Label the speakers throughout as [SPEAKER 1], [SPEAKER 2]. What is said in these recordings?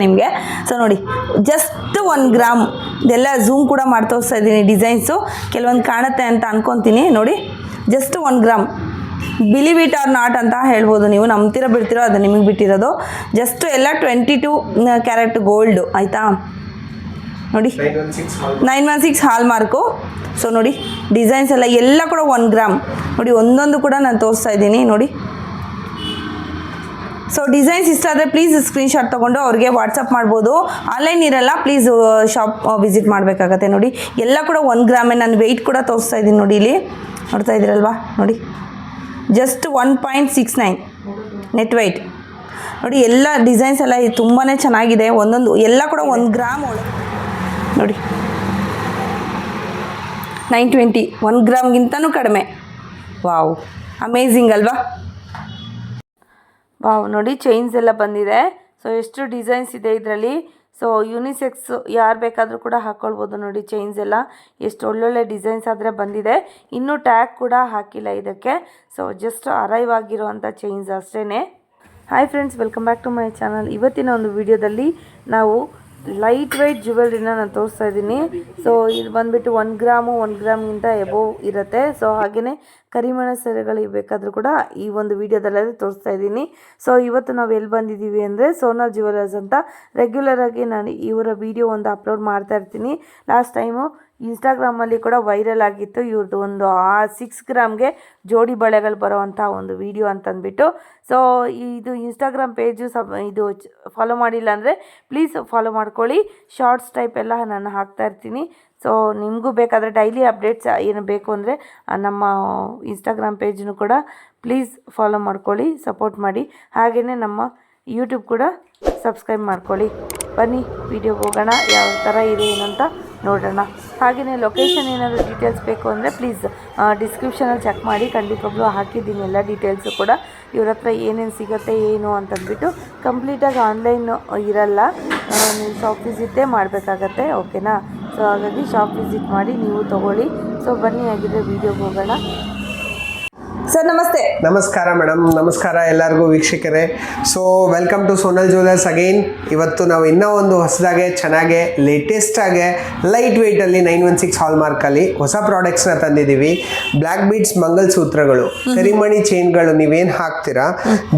[SPEAKER 1] ನಿಮಗೆ. ಸೊ ನೋಡಿ just 1 gram ಇದೆಲ್ಲ ಝೂಮ್ ಕೂಡ ಮಾಡಿ ತೋರಿಸ್ತಾ ಇದ್ದೀನಿ. ಡಿಸೈನ್ಸು ಕೆಲವೊಂದು ಕಾಣುತ್ತೆ ಅಂತ ಅನ್ಕೊತೀನಿ. ನೋಡಿ just 1 gram, believe it or not ಅಂತ ಹೇಳ್ಬೋದು ನೀವು, ನಂಬ್ತಿರೋ ಬಿಡ್ತಿರೋ ಅದು ನಿಮಗೆ ಬಿಟ್ಟಿರೋದು. ಜಸ್ಟ್ ಎಲ್ಲ 22 ಕ್ಯಾರೆಟ್ ಗೋಲ್ಡು ಆಯಿತಾ. ನೋಡಿ 916 ಹಾಲ್ ಮಾರ್ಕು. ಸೊ ನೋಡಿ ಡಿಸೈನ್ಸ್ ಎಲ್ಲ ಕೂಡ 1 ಗ್ರಾಮ್ ನೋಡಿ, ಒಂದೊಂದು ಕೂಡ ನಾನು ತೋರಿಸ್ತಾ ಇದ್ದೀನಿ ನೋಡಿ. ಸೊ ಡಿಸೈನ್ಸ್ ಇಷ್ಟ ಆದರೆ ಪ್ಲೀಸ್ ಸ್ಕ್ರೀನ್ಶಾಟ್ ತೊಗೊಂಡು ಅವ್ರಿಗೆ ವಾಟ್ಸಪ್ ಮಾಡ್ಬೋದು. ಆನ್ಲೈನ್ ಇರಲ್ಲ, ಪ್ಲೀಸ್ ಶಾಪ್ ವಿಸಿಟ್ ಮಾಡಬೇಕಾಗತ್ತೆ. ನೋಡಿ ಎಲ್ಲ ಕೂಡ 1 ಗ್ರಾಮೇ. ನಾನು ವೆಯ್ಟ್ ಕೂಡ ತೋರಿಸ್ತಾ ಇದ್ದೀನಿ ನೋಡಿ, ಇಲ್ಲಿ ನೋಡ್ತಾ ಇದ್ದೀರಲ್ವಾ. ನೋಡಿ ಜಸ್ಟ್ 1.69 ನೆಟ್ ವೆಯ್ಟ್. ನೋಡಿ ಎಲ್ಲ ಡಿಸೈನ್ಸ್ ಎಲ್ಲ ತುಂಬಾ ಚೆನ್ನಾಗಿದೆ. ಒಂದೊಂದು ಎಲ್ಲ ಕೂಡ 1 ಗ್ರಾಮ್ ಒಳಗೆ ನೋಡಿ. 920 1 ಗ್ರಾಮ್ಗಿಂತನೂ ಕಡಿಮೆ. ವಾವ್, ಅಮೇಝಿಂಗ್ ಅಲ್ವಾ. ವಾವ್, ನೋಡಿ ಚೈನ್ಸ್ ಎಲ್ಲ ಬಂದಿದೆ. ಸೊ ಎಷ್ಟು ಡಿಸೈನ್ಸ್ ಇದೆ ಇದರಲ್ಲಿ. ಸೊ ಯೂನಿಸೆಕ್ಸ್ ಯಾರು ಬೇಕಾದರೂ ಕೂಡ ಹಾಕ್ಕೊಳ್ಬೋದು. ನೋಡಿ ಚೈನ್ಸ್ ಎಲ್ಲ ಎಷ್ಟು ಒಳ್ಳೊಳ್ಳೆ ಡಿಸೈನ್ಸ್ ಆದರೆ ಬಂದಿದೆ. ಇನ್ನೂ ಟ್ಯಾಗ್ ಕೂಡ ಹಾಕಿಲ್ಲ ಇದಕ್ಕೆ. ಸೊ ಜಸ್ಟ್ ಅರೈವ್ ಆಗಿರುವಂಥ ಚೈನ್ಸ್ ಅಷ್ಟೇ. Hi friends, welcome back to my channel. ಇವತ್ತಿನ ಒಂದು ವಿಡಿಯೋದಲ್ಲಿ ನಾವು ಲೈಟ್ ವೆಯ್ಟ್ ಜ್ಯುವೆಲ್ರಿನ ನಾನು ತೋರಿಸ್ತಾ ಇದ್ದೀನಿ. ಸೊ ಇದು ಬಂದುಬಿಟ್ಟು 1 ಗ್ರಾಮ್ಗಿಂತ ಎಬೋವ್ ಇರುತ್ತೆ. ಸೊ ಹಾಗೆಯೇ ಕರಿಮಣ ಸೆರೆಗಳು ಬೇಕಾದರೂ ಕೂಡ ಈ ಒಂದು ವಿಡಿಯೋದಲ್ಲೇ ತೋರಿಸ್ತಾ ಇದ್ದೀನಿ. ಸೊ ಇವತ್ತು ನಾವು ಎಲ್ಲಿ ಬಂದಿದ್ದೀವಿ ಅಂದರೆ ಸೋನಾಲ್ ಜ್ಯುವೆಲರ್ಸ್ ಅಂತ. ರೆಗ್ಯುಲರಾಗಿ ನಾನು ಇವರ ವಿಡಿಯೋ ಒಂದು ಅಪ್ಲೋಡ್ ಮಾಡ್ತಾ ಇರ್ತೀನಿ. ಲಾಸ್ಟ್ ಟೈಮು ಇನ್ಸ್ಟಾಗ್ರಾಮಲ್ಲಿ ಕೂಡ ವೈರಲ್ ಆಗಿತ್ತು ಇವ್ರದ್ದು ಒಂದು 6 ಗ್ರಾಮ್ಗೆ ಜೋಡಿ ಬಳೆಗಳು ಬರೋವಂಥ ಒಂದು ವಿಡಿಯೋ ಅಂತಂದ್ಬಿಟ್ಟು. ಸೊ ಇದು ಇನ್ಸ್ಟಾಗ್ರಾಮ್ ಪೇಜು ಇದು ಫಾಲೋ ಮಾಡಿಲ್ಲ ಅಂದರೆ ಪ್ಲೀಸ್ ಫಾಲೋ ಮಾಡ್ಕೊಳ್ಳಿ. ಶಾರ್ಟ್ಸ್ ಟೈಪ್ ಎಲ್ಲ ನಾನು ಹಾಕ್ತಾ ಇರ್ತೀನಿ. ಸೊ ನಿಮಗೂ ಬೇಕಾದರೆ ಡೈಲಿ ಅಪ್ಡೇಟ್ಸ್ ಏನು ಬೇಕು ಅಂದರೆ ನಮ್ಮ ಇನ್ಸ್ಟಾಗ್ರಾಮ್ ಪೇಜ್ನು ಕೂಡ ಪ್ಲೀಸ್ ಫಾಲೋ ಮಾಡ್ಕೊಳ್ಳಿ, ಸಪೋರ್ಟ್ ಮಾಡಿ. ಹಾಗೆಯೇ ನಮ್ಮ ಯೂಟ್ಯೂಬ್ ಕೂಡ ಸಬ್ಸ್ಕ್ರೈಬ್ ಮಾಡ್ಕೊಳ್ಳಿ. ಬನ್ನಿ ವಿಡಿಯೋಗೆ ಹೋಗೋಣ, ಯಾವ ಥರ ಇದೆ ಏನಂತ ನೋಡೋಣ. ಹಾಗೆಯೇ ಲೊಕೇಶನ್ ಏನಾದರೂ ಡೀಟೇಲ್ಸ್ ಬೇಕು ಅಂದರೆ ಪ್ಲೀಸ್ ಡಿಸ್ಕ್ರಿಪ್ಷನಲ್ಲಿ ಚೆಕ್ ಮಾಡಿ. ಖಂಡಿತವಾಗ್ಲೂ ಹಾಕಿದ್ದೀನಿ ಎಲ್ಲ ಡೀಟೇಲ್ಸು ಕೂಡ. ಇವ್ರ ಹತ್ರ ಏನೇನು ಸಿಗುತ್ತೆ ಏನು ಅಂತಂದ್ಬಿಟ್ಟು. ಕಂಪ್ಲೀಟಾಗಿ ಆನ್ಲೈನ್ ಇರಲ್ಲ, ನೀವು ಶಾಪ್ ವಿಸಿಟೇ ಮಾಡಬೇಕಾಗತ್ತೆ. ಓಕೆನಾ. ಸೊ ಹಾಗಾಗಿ ಶಾಪ್ ವಿಸಿಟ್ ಮಾಡಿ ನೀವು ತೊಗೊಳ್ಳಿ. ಸೊ ಬನ್ನಿ ಆಗಿದ್ರೆ ವಿಡಿಯೋಗೆ ಹೋಗೋಣ. ಸರ್ ನಮಸ್ತೆ.
[SPEAKER 2] ನಮಸ್ಕಾರ ಮೇಡಮ್, ನಮಸ್ಕಾರ ಎಲ್ಲರಿಗೂ ವೀಕ್ಷಕರೇ. So welcome to Sonal jewellers again. ಇವತ್ತು ನಾವು ಇನ್ನೂ ಒಂದು ಹೊಸದಾಗೆ ಚೆನ್ನಾಗೆ ಲೇಟೆಸ್ಟಾಗೆ ಲೈಟ್ ವೆಯ್ಟಲ್ಲಿ 916 ಹಾಲ್ಮಾರ್ಕಲ್ಲಿ ಹೊಸ ಪ್ರಾಡಕ್ಟ್ಸ್ನ ತಂದಿದ್ದೀವಿ. ಬ್ಲ್ಯಾಕ್ ಬೀಡ್ಸ್ ಮಂಗಲಸೂತ್ರಗಳು, ಕರಿಮಣಿ ಚೈನ್ಗಳು ನೀವೇನು ಹಾಕ್ತೀರಾ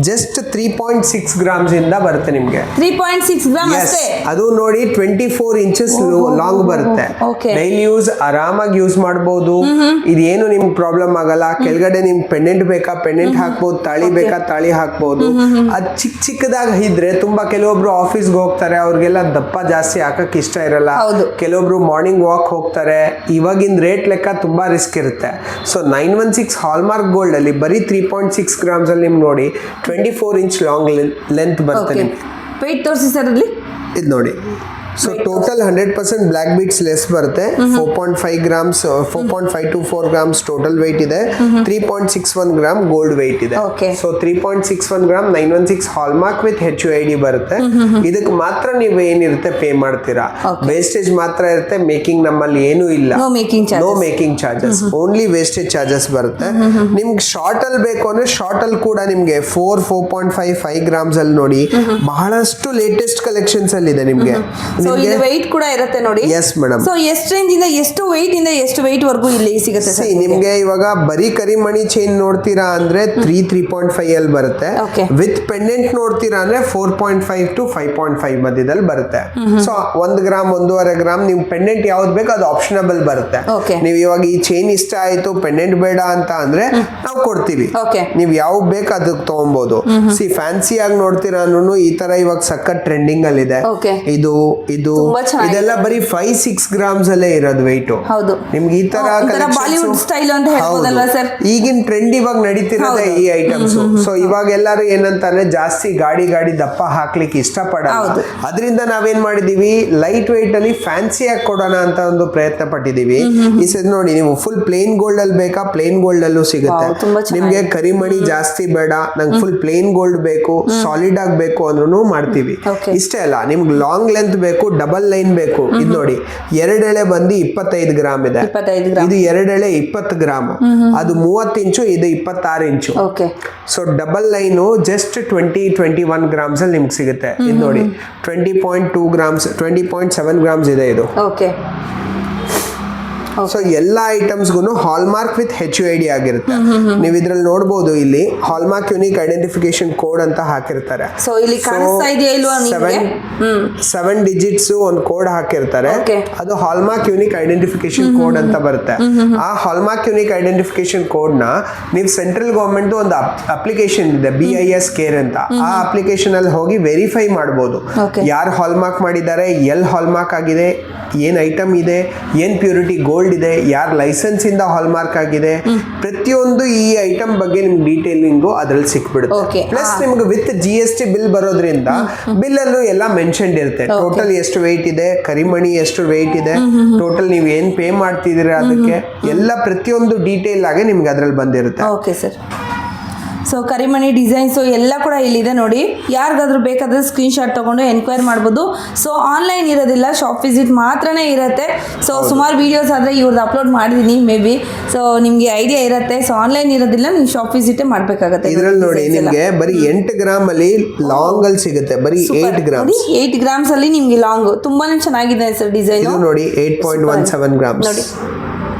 [SPEAKER 2] ಜಸ್ಟ್ 3.6 ಗ್ರಾಮ್ಸಿಂದ ಬರುತ್ತೆ ನಿಮಗೆ.
[SPEAKER 1] 3.6 ಗ್ರಾಮ್ ಅಷ್ಟೇ.
[SPEAKER 2] ಅದು ನೋಡಿ 24 ಇಂಚಸ್ ಲಾಂಗ್ ಬರುತ್ತೆ. ಡೈಲಿ ಯೂಸ್ ಆರಾಮಾಗಿ ಯೂಸ್ ಮಾಡ್ಬೋದು. ಇದೇನು ನಿಮ್ಗೆ ಪ್ರಾಬ್ಲಮ್ ಆಗಲ್ಲ. ಕೆಳಗಡೆ ನಿಮ್ಗೆ ಪೆಂಡೆಂಟ್ ಬೇಕಾ ಪೆಂಡೆಂಟ್ ಹಾಕ್ಬೋದು, ತಾಳಿ ಬೇಕಾ ತಾಳಿ ಹಾಕ್ಬೋದು. ಅದು ಚಿಕ್ಕದಾಗಿ ಇದ್ರೆ ತುಂಬಾ ಕೆಲವೊಬ್ರು ಆಫೀಸ್ಗೆ ಹೋಗ್ತಾರೆ, ಅವ್ರಿಗೆಲ್ಲ ದಪ್ಪ ಜಾಸ್ತಿ ಹಾಕಕ್ ಇಷ್ಟ ಇರಲ್ಲ. ಕೆಲವೊಬ್ರು ಮಾರ್ನಿಂಗ್ ವಾಕ್ ಹೋಗ್ತಾರೆ. ಇವಾಗಿನ ರೇಟ್ ಲೆಕ್ಕ ತುಂಬಾ ರಿಸ್ಕ್ ಇರುತ್ತೆ. ಸೊ 916 ಹಾಲ್ಮಾರ್ಕ್ ಗೋಲ್ಡ್ ಅಲ್ಲಿ ಬರೀ 3.6 ಗ್ರಾಮ್ಸ್ ಅಲ್ಲಿ ನಿಮ್ಗೆ ನೋಡಿ 24 ಇಂಚ್ ಲಾಂಗ್ ಲೆಂತ್ ಬರುತ್ತೆ.
[SPEAKER 1] ವೆಯ್ಟ್ ತೋರಿಸಿ ಸರ್ ಅಲ್ಲಿ.
[SPEAKER 2] ಇದು ನೋಡಿ. So total 100% black beads less ಬರುತ್ತೆ. 4.5 ಗ್ರಾಮ್ಸ್ 4.524 ಗ್ರಾಮ್ಸ್ ಟೋಟಲ್ ವೆಯ್ಟ್ ಇದೆ. 3.61 ಗ್ರಾಮ್ ಗೋಲ್ಡ್ ವೆಯ್ಟ್ ಇದೆ. So 3.61 gram 916 hallmark with HUID ಬರುತ್ತೆ. ಇದಕ್ಕೆ ಮಾತ್ರ ನೀವು ಏನಿರುತ್ತೆ ಪೇ ಮಾಡ್ತೀರಾ. ವೇಸ್ಟೇಜ್ ಮಾತ್ರ ಇರುತ್ತೆ. ಮೇಕಿಂಗ್ ನಮ್ಮಲ್ಲಿ ಏನೂ ಇಲ್ಲ. No making charges, only wastage charges ಬರುತ್ತೆ. ನಿಮ್ಗೆ ಶಾರ್ಟ್ ಅಲ್ಲಿ ಬೇಕು ಅಂದ್ರೆ ಶಾರ್ಟ್ ಅಲ್ಲಿ ಕೂಡ ನಿಮ್ಗೆ 4.5 ಗ್ರಾಮ್ಸ್ ಅಲ್ಲಿ ನೋಡಿ ಬಹಳಷ್ಟು ಲೇಟೆಸ್ಟ್ ಕಲೆಕ್ಷನ್ಸ್ ಅಲ್ಲಿ ಇದೆ ನಿಮ್ಗೆ.
[SPEAKER 1] ಸೊ ಇದು weight ಕೂಡ ಇರುತ್ತೆ ನೋಡಿ.
[SPEAKER 2] Yes madam.
[SPEAKER 1] ಸೊ ಎಷ್ಟು ರೇಂಜ್ ಇಂದ ಎಷ್ಟು weight ಇಂದ ಎಷ್ಟು weight ವರೆಗೂ ಇಲ್ಲಿ ಸಿಗುತ್ತೆ ಸರ್
[SPEAKER 2] ನಿಮ್ಗೆ? ಇವಾಗ ಬರೀ ಕರಿಮಣಿ ಚೈನ್ ನೋಡ್ತೀರಾ ಅಂದ್ರೆ 3.5 ಅಲ್ಲಿ ಬರುತ್ತೆ. ವಿತ್ ಪೆಂಡೆಂಟ್ ನೋಡ್ತೀರಾ ಅಂದ್ರೆ 4.5 to 5.5 ಮಧ್ಯದಲ್ಲಿ ಬರುತ್ತೆ. ಸೊ 1 ಗ್ರಾಮ್ 1.5 ಗ್ರಾಮ್ ನಿಮ್ ಪೆಂಡೆಂಟ್ ಯಾವ್ದು ಬೇಕು ಅದು ಆಪ್ಷನಬಲ್ ಬರುತ್ತೆ. ನೀವು ಇವಾಗ ಈ ಚೈನ್ ಇಷ್ಟ ಆಯ್ತು ಪೆಂಡೆಂಟ್ ಬೇಡ ಅಂತ ಅಂದ್ರೆ ನಾವು ಕೊಡ್ತೀವಿ. ನೀವು ಯಾವ ಬೇಕು ಅದಕ್ಕೆ ತಗೊಬಹುದು. ಫ್ಯಾನ್ಸಿ ಆಗಿ ನೋಡ್ತೀರಾ ಅಂದ್ರೂ ಈ ತರ ಇವಾಗ ಸಖತ್ ಟ್ರೆಂಡಿಂಗ್ ಅಲ್ಲಿ ಇದೆ. ಇದೆಲ್ಲ ಬರೀ 5-6 ಗ್ರಾಮ್ಸ್ ಅಲ್ಲೇ ಇರೋದು ವೆಯ್ಟ್. ನಿಮ್ಗೆ ಈ ತರ
[SPEAKER 1] ಬಾಲಿವುಡ್ ಸ್ಟೈಲ್ ಅಂತ ಹೇಳ್ಬೋದಲ್ವಾ ಸರ್?
[SPEAKER 2] ಈಗಿನ ಟ್ರೆಂಡ್ ಇವಾಗ ನಡೀತಿರೋದೇ ಈ ಐಟಮ್ಸ್. ಸೊ ಇವಾಗ ಎಲ್ಲರೂ ಏನಂತಾರೆ ಜಾಸ್ತಿ ಗಾಡಿ ದಪ್ಪ ಹಾಕ್ಲಿಕ್ಕೆ ಇಷ್ಟಪಡಲ್ಲ. ಅದರಿಂದ ನಾವೇನ್ ಮಾಡಿದೀವಿ ಲೈಟ್ ವೆಯ್ಟ್ ಅಲ್ಲಿ ಫ್ಯಾನ್ಸಿ ಆಗಿ ಕೊಡೋಣ ಅಂತ ಒಂದು ಪ್ರಯತ್ನ ಪಟ್ಟಿದೀವಿ. ಈ ಸರಿ ನೋಡಿ ನೀವು ಫುಲ್ ಪ್ಲೇನ್ ಗೋಲ್ಡ್ ಅಲ್ಲಿ ಬೇಕಾ ಪ್ಲೇನ್ ಗೋಲ್ಡ್ ಅಲ್ಲೂ ಸಿಗುತ್ತೆ. ನಿಮ್ಗೆ ಕರಿಮಣಿ ಜಾಸ್ತಿ ಬೇಡ, ನಂಗೆ ಫುಲ್ ಪ್ಲೇನ್ ಗೋಲ್ಡ್ ಬೇಕು, ಸಾಲಿಡ್ ಆಗಿ ಬೇಕು ಅಂದ್ರೂ ಮಾಡ್ತೀವಿ. ಇಷ್ಟೇ ಅಲ್ಲ, ನಿಮ್ಗೆ ಲಾಂಗ್ ಲೆಂತ್ ಬೇಕು ಬೇಕು, ಡಬಲ್ ಲೈನ್ ಬೇಕು. ಇದು ನೋಡಿ 2 ಎಳೆ ಬಂದು 25 ಗ್ರಾಮ್ ಇದೆ,
[SPEAKER 1] 25 ಗ್ರಾಮ್.
[SPEAKER 2] ಇದು 2 ಎಳೆ 20 ಗ್ರಾಮ್, ಅದು 30 ಇಂಚು, ಇದು 26 ಇಂಚು.
[SPEAKER 1] Okay.
[SPEAKER 2] So double line just 21 grams ಅಲ್ಲಿ ನಿಮ್ಗೆ ಸಿಗುತ್ತೆ. ಇದು ನೋಡಿ 20.2 ಗ್ರಾಮ್ಸ್, 20.7 ಗ್ರಾಮ್ಸ್ ಇದೆ ಇದು.
[SPEAKER 1] ಓಕೆ.
[SPEAKER 2] ಸೊ ಎಲ್ಲ ಐಟಮ್ಸ್ಗೂ ಹಾಲ್ಮಾರ್ಕ್ ವಿತ್ HUID ಆಗಿರುತ್ತೆ. ನೀವು ಇದ್ರಲ್ಲಿ ನೋಡಬಹುದು, ಇಲ್ಲಿ ಹಾಲ್ಮಾರ್ಕ್ ಯೂನಿಕ್ ಐಡೆಂಟಿಫಿಕೇಶನ್ ಕೋಡ್ ಅಂತ ಹಾಕಿರ್ತಾರೆ.
[SPEAKER 1] ಸೊ ಇಲ್ಲಿ ಕಾಣಿಸ್ತಾ ಇದೆಯಾ ಇಲ್ವಾ ನಿಮಗೆ?
[SPEAKER 2] 7 ಡಿಜಿಟ್ಸ್ ಒಂದು ಕೋಡ್ ಹಾಕಿರ್ತಾರೆ, ಅದು ಹಾಲ್ಮಾರ್ಕ್ ಯೂನಿಕ್ ಐಡೆಂಟಿಫಿಕೇಶನ್ ಕೋಡ್ ಅಂತ ಬರುತ್ತೆ. ಆ ಹಾಲ್ಮಾರ್ಕ್ ಯೂನಿಕ್ ಐಡೆಂಟಿಫಿಕೇಶನ್ ಕೋಡ್ ನ ನೀವು ಸೆಂಟ್ರಲ್ ಗವರ್ಮೆಂಟ್ ಒಂದು ಅಪ್ಲಿಕೇಶನ್ ಇದೆ, BIS ಕೇರ್ ಅಂತ. ಆ ಅಪ್ಲಿಕೇಶನ್ ಅಲ್ಲಿ ಹೋಗಿ ವೆರಿಫೈ ಮಾಡಬಹುದು, ಯಾರು ಹಾಲ್ಮಾರ್ಕ್ ಮಾಡಿದ್ದಾರೆ, ಎಲ್ಲಿ ಹಾಲ್ಮಾರ್ಕ್ ಆಗಿದೆ, ಏನ್ ಐಟಮ್ ಇದೆ, ಏನ್ ಪ್ಯೂರಿಟಿ ಗೋಲ್ಡ್ ಇದೆ, ಯಾರ ಲೈಸೆನ್ಸ್ ಇಂದ ಹಾಲ್ಮಾರ್ಕ್ ಆಗಿದೆ, ಪ್ರತಿಯೊಂದು ಈ ಐಟಮ್ ಬಗ್ಗೆ ನಿಮ್ಗೆ ಡೀಟೇಲಿಂಗು ಅದ್ರಲ್ಲಿ ಸಿಕ್ಬಿಡುತ್ತೆ. ಪ್ಲಸ್ ನಿಮ್ಗೆ ವಿತ್ GST ಬಿಲ್ ಬರೋದ್ರಿಂದ ಬಿಲ್ ಅಲ್ಲೂ ಎಲ್ಲ ಮೆನ್ಷನ್ ಇರುತ್ತೆ. ಟೋಟಲ್ ಎಷ್ಟು ವೆಯ್ಟ್ ಇದೆ, ಕರಿಮಣಿ ಎಷ್ಟು ವೆಯ್ಟ್ ಇದೆ, ಟೋಟಲ್ ನೀವು ಏನ್ ಪೇ ಮಾಡ್ತಿದ್ದೀರಾ ಅದಕ್ಕೆ ಎಲ್ಲ ಪ್ರತಿಯೊಂದು ಡೀಟೇಲ್ ಆಗಿ ನಿಮ್ಗೆ ಅದ್ರಲ್ಲಿ ಬಂದಿರುತ್ತೆ.
[SPEAKER 1] Okay sir. ಸೊ ಕರಿಮಣಿ ಡಿಸೈನ್ಸು ಎಲ್ಲ ಕೂಡ ಇಲ್ಲಿದೆ ನೋಡಿ. ಯಾರಿಗಾದ್ರೂ ಬೇಕಾದರೆ ಸ್ಕ್ರೀನ್ಶಾಟ್ ತೊಗೊಂಡು ಎನ್ಕ್ವೈರ್ ಮಾಡ್ಬೋದು. ಸೊ ಆನ್ಲೈನ್ ಇರೋದಿಲ್ಲ, ಶಾಪ್ ವಿಸಿಟ್ ಮಾತ್ರನೇ ಇರುತ್ತೆ. ಸೊ ಸುಮಾರು ವೀಡಿಯೋಸ್ ಆದರೆ ಇವ್ರದ್ದು ಅಪ್ಲೋಡ್ ಮಾಡಿದ್ದೀನಿ ಮೇ ಬಿ. ಸೊ ನಿಮಗೆ ಐಡಿಯಾ ಇರುತ್ತೆ. ಸೊ ಆನ್ಲೈನ್ ಇರೋದಿಲ್ಲ, ನೀವು ಶಾಪ್ ವಿಸಿಟೇ ಮಾಡಬೇಕಾಗುತ್ತೆ.
[SPEAKER 2] ಇದರಲ್ಲಿ ನೋಡಿ ನಿಮಗೆ ಬರೀ 8 ಗ್ರಾಮ್ ಅಲ್ಲಿ ಲಾಂಗ್ ಅಲ್ಲಿ ಸಿಗುತ್ತೆ, ಬರೀ 8 ಗ್ರಾಮ್.
[SPEAKER 1] 8 ಗ್ರಾಮ್ಸ್ ಅಲ್ಲಿ ನಿಮಗೆ ಲಾಂಗ್ ತುಂಬಾನೇ ಚೆನ್ನಾಗಿದೆ ಸರ್ ಡಿಸೈನ್.
[SPEAKER 2] ಇದು ನೋಡಿ 8.17 ಗ್ರಾಮ್ಸ್
[SPEAKER 1] ನೋಡಿ,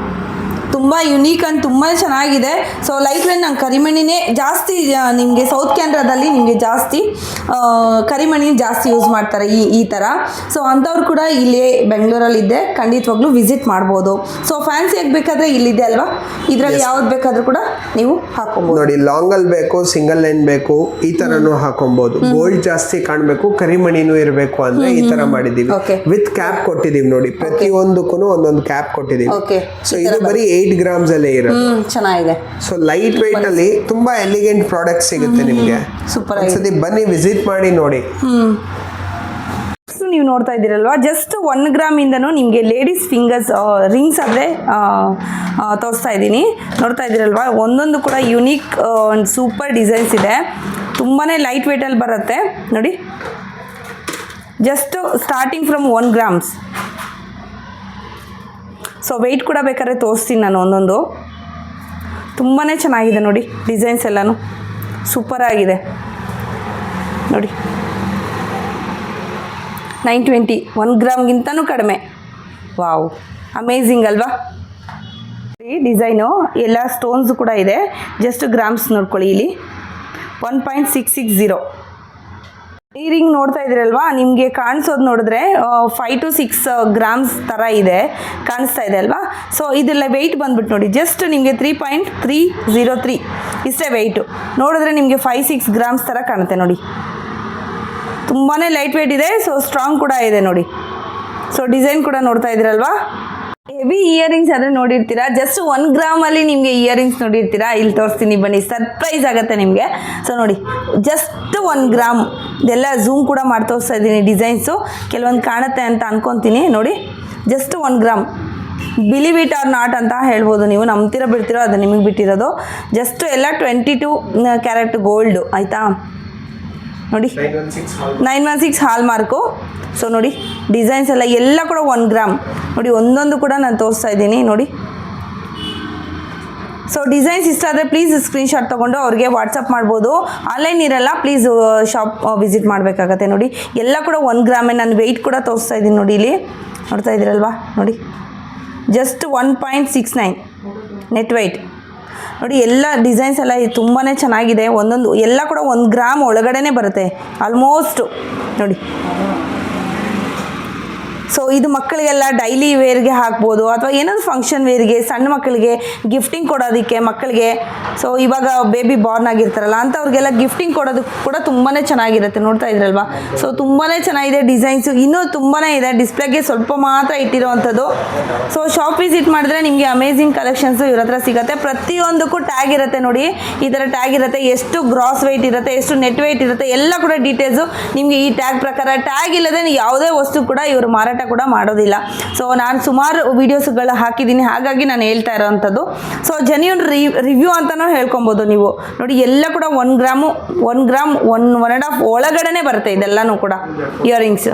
[SPEAKER 1] ತುಂಬ ಯುನೀಕ್ ಆ್ಯಂಡ್ ತುಂಬ ಚೆನ್ನಾಗಿದೆ. ಸೊ ಲೈಟ್ ವೇಟ್ ನಂಗೆ ಕರಿಮಣಿನೇ ಜಾಸ್ತಿ, ನಿಮಗೆ ಸೌತ್ ಕ್ಯಾನ್ರಾದಲ್ಲಿ ನಿಮಗೆ ಜಾಸ್ತಿ ಕರಿಮಣಿ ಜಾಸ್ತಿ ಯೂಸ್ ಮಾಡ್ತಾರೆ ಈ ಥರ. ಸೊ ಅಂಥವ್ರು ಕೂಡ ಇಲ್ಲಿ ಬೆಂಗಳೂರಲ್ಲಿದ್ದೆ, ಖಂಡಿತವಾಗ್ಲೂ ವಿಸಿಟ್ ಮಾಡ್ಬೋದು. ಸೊ ಫ್ಯಾನ್ಸಿಯಾಗಿ ಬೇಕಾದರೆ ಇಲ್ಲಿದೆ ಅಲ್ವಾ, ಇದರಲ್ಲಿ ಯಾವ್ದು ಬೇಕಾದರೂ ಕೂಡ ನೀವು ಹಾಕೊಬೋದು.
[SPEAKER 2] ನೋಡಿ ಲಾಂಗಲ್ಲಿ ಬೇಕು, ಸಿಂಗಲ್ ಲೈನ್ ಬೇಕು, ಈ ಥರನೂ ಹಾಕೊಬೋದು. ಗೋಲ್ಡ್ ಜಾಸ್ತಿ ಕಾಣಬೇಕು, ಕರಿಮಣಿನೂ ಇರಬೇಕು ಅಂದರೆ ಈ ಥರ ಮಾಡಿದ್ದೀವಿ. ವಿತ್ ಕ್ಯಾಪ್ ಕೊಟ್ಟಿದ್ದೀವಿ ನೋಡಿ, ಪ್ರತಿಯೊಂದಕ್ಕೂ ಒಂದೊಂದು ಕ್ಯಾಪ್ ಕೊಟ್ಟಿದ್ದೀವಿ. ಸೊ ಇದು ಬರೀ 8 ಗ್ರಾಮ್ಸ್ ಅಲ್ಲೇ ಇರುತ್ತೆ,
[SPEAKER 1] ಚೆನ್ನಾಗಿದೆ.
[SPEAKER 2] ಸೊ ಲೈಟ್ ವೆಯ್ಟ್ ಅಲ್ಲಿ ತುಂಬಾ ಎಲಿಗೆಂಟ್ ಪ್ರಾಡಕ್ಟ್ ಸಿಗುತ್ತೆ ನಿಮಗೆ.
[SPEAKER 1] ಸೂಪರ್.
[SPEAKER 2] ಒಂದ್ಸತಿ ಬನ್ನಿ ವಿಸಿಟ್ ಮಾಡಿ ನೋಡಿ.
[SPEAKER 1] ನೀವು ನೋಡ್ತಾ ಇದ್ದೀರಲ್ವಾ, ಜಸ್ಟ್ 1 ಗ್ರಾಮ್ ಇಂದನೂ ನಿಮಗೆ ಲೇಡೀಸ್ ಫಿಂಗರ್ಸ್ ರಿಂಗ್ಸ್ ಆದರೆ ತೋರಿಸ್ತಾ ಇದ್ದೀನಿ. ನೋಡ್ತಾ ಇದ್ದೀರಲ್ವಾ, ಒಂದೊಂದು ಕೂಡ ಯುನೀಕ್ ಸೂಪರ್ ಡಿಸೈನ್ಸ್ ಇದೆ. ತುಂಬಾ ಲೈಟ್ ವೆಯ್ಟಲ್ಲಿ ಬರುತ್ತೆ ನೋಡಿ. Just starting from 1 grams. So weight ಕೂಡ ಬೇಕಾದ್ರೆ ತೋರಿಸ್ತೀನಿ ನಾನು ಒಂದೊಂದು. ತುಂಬಾ ಚೆನ್ನಾಗಿದೆ ನೋಡಿ, ಡಿಸೈನ್ಸ್ ಎಲ್ಲನೂ ಸೂಪರಾಗಿದೆ ನೋಡಿ. 920, 1 ಗ್ರಾಮ್ಗಿಂತನೂ ಕಡಿಮೆ. ವಾವ್, ಅಮೇಝಿಂಗ್ ಅಲ್ವಾ ಈ ಡಿಸೈನು. ಎಲ್ಲ ಸ್ಟೋನ್ಸ್ ಕೂಡ ಇದೆ. ಜಸ್ಟ್ ಗ್ರಾಮ್ಸ್ ನೋಡ್ಕೊಳ್ಳಿ, ಇಲ್ಲಿ 1.660. ಈ ರಿಂಗ್ ನೋಡ್ತಾ ಇದ್ದೀರಲ್ವಾ, ನಿಮಗೆ ಕಾಣಿಸೋದು ನೋಡಿದ್ರೆ 5 to 6 ಗ್ರಾಮ್ಸ್ ಥರ ಇದೆ, ಕಾಣಿಸ್ತಾ ಇದೆ ಅಲ್ವಾ. ಸೊ ಇದೆಲ್ಲ ವೆಯ್ಟ್ ಬಂದ್ಬಿಟ್ಟು ನೋಡಿ, ಜಸ್ಟ್ ನಿಮಗೆ 3.303 ಇಷ್ಟೇ ವೆಯ್ಟು. ನೋಡಿದ್ರೆ ನಿಮಗೆ 5-6 ಗ್ರಾಮ್ಸ್ ಥರ ಕಾಣುತ್ತೆ ನೋಡಿ. ತುಂಬಾ ಲೈಟ್ ವೆಯ್ಟ್ ಇದೆ. ಸೊ ಸ್ಟ್ರಾಂಗ್ ಕೂಡ ಇದೆ ನೋಡಿ. ಸೊ ಡಿಸೈನ್ ಕೂಡ ನೋಡ್ತಾ ಇದ್ದೀರಲ್ವಾ. ಹೆವಿ ಇಯರಿಂಗ್ಸ್ ಆದರೆ ನೋಡಿರ್ತೀರಾ, ಜಸ್ಟ್ 1 ಗ್ರಾಮಲ್ಲಿ ನಿಮಗೆ ಇಯರಿಂಗ್ಸ್ ನೋಡಿರ್ತೀರಾ. ಇಲ್ಲಿ ತೋರಿಸ್ತೀನಿ ಬನ್ನಿ, ಸರ್ಪ್ರೈಸ್ ಆಗುತ್ತೆ ನಿಮಗೆ. ಸೊ ನೋಡಿ, ಜಸ್ಟ್ 1 ಗ್ರಾಮ್. ಇದೆಲ್ಲ ಝೂಮ್ ಕೂಡ ಮಾಡಿ ತೋರಿಸ್ತಾ ಇದ್ದೀನಿ ಡಿಸೈನ್ಸು, ಕೆಲವೊಂದು ಕಾಣುತ್ತೆ ಅಂತ ಅನ್ಕೊತೀನಿ ನೋಡಿ. Just 1 gram. Believe it or not ಅಂತ ಹೇಳ್ಬೋದು ನೀವು, ನಂಬ್ತಿರೋ ಬಿಡ್ತಿರೋ ಅದು ನಿಮಗೆ ಬಿಟ್ಟಿರೋದು. ಜಸ್ಟ್ ಎಲ್ಲ 22 ಕ್ಯಾರೆಟ್ ಗೋಲ್ಡು, ಆಯಿತಾ ನೋಡಿ. 916 ಹಾಲ್ ಮಾರ್ಕು. ಸೊ ನೋಡಿ ಡಿಸೈನ್ಸ್ ಎಲ್ಲ ಕೂಡ 1 ಗ್ರಾಮ್ ನೋಡಿ. ಒಂದೊಂದು ಕೂಡ ನಾನು ತೋರಿಸ್ತಾ ಇದ್ದೀನಿ ನೋಡಿ. ಸೊ ಡಿಸೈನ್ಸ್ ಇಷ್ಟ ಆದರೆ ಪ್ಲೀಸ್ ಸ್ಕ್ರೀನ್ಶಾಟ್ ತೊಗೊಂಡು ಅವ್ರಿಗೆ ವಾಟ್ಸಪ್ ಮಾಡ್ಬೋದು. ಆನ್ಲೈನ್ ಇರಲ್ಲ, ಪ್ಲೀಸ್ ಶಾಪ್ ವಿಸಿಟ್ ಮಾಡಬೇಕಾಗತ್ತೆ ನೋಡಿ. ಎಲ್ಲ ಕೂಡ 1 ಗ್ರಾಮೇ. ನಾನು ವೆಯ್ಟ್ ಕೂಡ ತೋರಿಸ್ತಾ ಇದ್ದೀನಿ ನೋಡಿ, ಇಲ್ಲಿ ನೋಡ್ತಾ ಇದ್ದೀರಲ್ವಾ ನೋಡಿ. ಜಸ್ಟ್ 1.69 ನೆಟ್ ವೆಯ್ಟ್ ನೋಡಿ. ಎಲ್ಲ ಡಿಸೈನ್ಸ್ ಎಲ್ಲ ತುಂಬಾ ಚೆನ್ನಾಗಿದೆ. ಒಂದೊಂದು ಎಲ್ಲ ಕೂಡ 1 ಗ್ರಾಮ್ ಒಳಗಡೆನೇ ಬರುತ್ತೆ ಆಲ್ಮೋಸ್ಟ್ ನೋಡಿ. ಸೊ ಇದು ಮಕ್ಕಳಿಗೆಲ್ಲ ಡೈಲಿ ವೇರ್ಗೆ ಹಾಕ್ಬೋದು, ಅಥವಾ ಏನಾದರೂ ಫಂಕ್ಷನ್ ವೇರ್ಗೆ, ಸಣ್ಣ ಮಕ್ಕಳಿಗೆ ಗಿಫ್ಟಿಂಗ್ ಕೊಡೋದಕ್ಕೆ ಮಕ್ಕಳಿಗೆ. ಸೊ ಇವಾಗ ಬೇಬಿ ಬಾರ್ನ್ ಆಗಿರ್ತಾರಲ್ಲ ಅಂಥವ್ರಿಗೆಲ್ಲ ಗಿಫ್ಟಿಂಗ್ ಕೊಡೋದಕ್ಕೆ ಕೂಡ ತುಂಬಾ ಚೆನ್ನಾಗಿರುತ್ತೆ. ನೋಡ್ತಾ ಇದ್ರಲ್ವಾ. ಸೊ ತುಂಬಾ ಚೆನ್ನಾಗಿದೆ ಡಿಸೈನ್ಸು, ಇನ್ನೂ ತುಂಬಾ ಇದೆ. ಡಿಸ್ಪ್ಲೇಗೆ ಸ್ವಲ್ಪ ಮಾತ್ರ ಇಟ್ಟಿರೋವಂಥದ್ದು. ಸೊ ಶಾಪ್ ವಿಸಿಟ್ ಮಾಡಿದ್ರೆ ನಿಮಗೆ ಅಮೇಝಿಂಗ್ ಕಲೆಕ್ಷನ್ಸು ಇವ್ರ ಹತ್ರ ಸಿಗುತ್ತೆ. ಪ್ರತಿಯೊಂದಕ್ಕೂ ಟ್ಯಾಗ್ ಇರುತ್ತೆ ನೋಡಿ, ಈ ಥರ ಟ್ಯಾಗ್ ಇರುತ್ತೆ. ಎಷ್ಟು ಗ್ರಾಸ್ ವೆಯ್ಟ್ ಇರುತ್ತೆ, ಎಷ್ಟು ನೆಟ್ ವೆಯ್ಟ್ ಇರುತ್ತೆ, ಎಲ್ಲ ಕೂಡ ಡೀಟೇಲ್ಸು ನಿಮಗೆ ಈ ಟ್ಯಾಗ್ ಪ್ರಕಾರ. ಟ್ಯಾಗ್ ಇಲ್ಲದೆ ಯಾವುದೇ ವಸ್ತು ಕೂಡ ಇವರು ಮಾರಾಟ ಕೂಡ ಮಾಡೋದಿಲ್ಲ. ಸೊ ನಾನು ಸುಮಾರು ವೀಡಿಯೋಸ್ಗಳು ಹಾಕಿದ್ದೀನಿ, ಹಾಗಾಗಿ ನಾನು ಹೇಳ್ತಾ ಇರೋವಂಥದ್ದು. ಸೊ ಜೆನ್ಯೂನ್ ರಿವ್ಯೂ ಅಂತಲೂ ಹೇಳ್ಕೊಬೋದು ನೀವು ನೋಡಿ. ಎಲ್ಲ ಕೂಡ 1 ಗ್ರಾಮ್ 1.5 ಒಳಗಡೆನೆ ಬರುತ್ತೆ ಇದೆಲ್ಲನೂ ಕೂಡ ಇಯರಿಂಗ್ಸ್.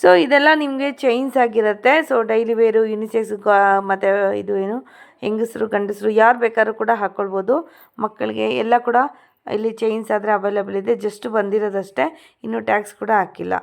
[SPEAKER 1] ಸೊ ಇದೆಲ್ಲ ನಿಮಗೆ ಚೈನ್ಸ್ ಆಗಿರುತ್ತೆ. ಸೊ ಡೈಲಿ ವೇರು ಯುನಿಸೆಕ್ಸ್ ಮತ್ತು ಇದು ಏನು ಹೆಂಗಸರು ಗಂಡಸರು ಯಾರು ಬೇಕಾದ್ರೂ ಕೂಡ ಹಾಕ್ಕೊಳ್ಬೋದು. ಮಕ್ಕಳಿಗೆ ಎಲ್ಲ ಕೂಡ ಇಲ್ಲಿ ಚೈನ್ಸ್ ಆದರೆ ಅವೈಲೇಬಲ್ ಇದೆ. ಜಸ್ಟ್ ಬಂದಿರೋದಷ್ಟೇ, ಇನ್ನೂ ಟ್ಯಾಗ್ಸ್ ಕೂಡ ಹಾಕಿಲ್ಲ.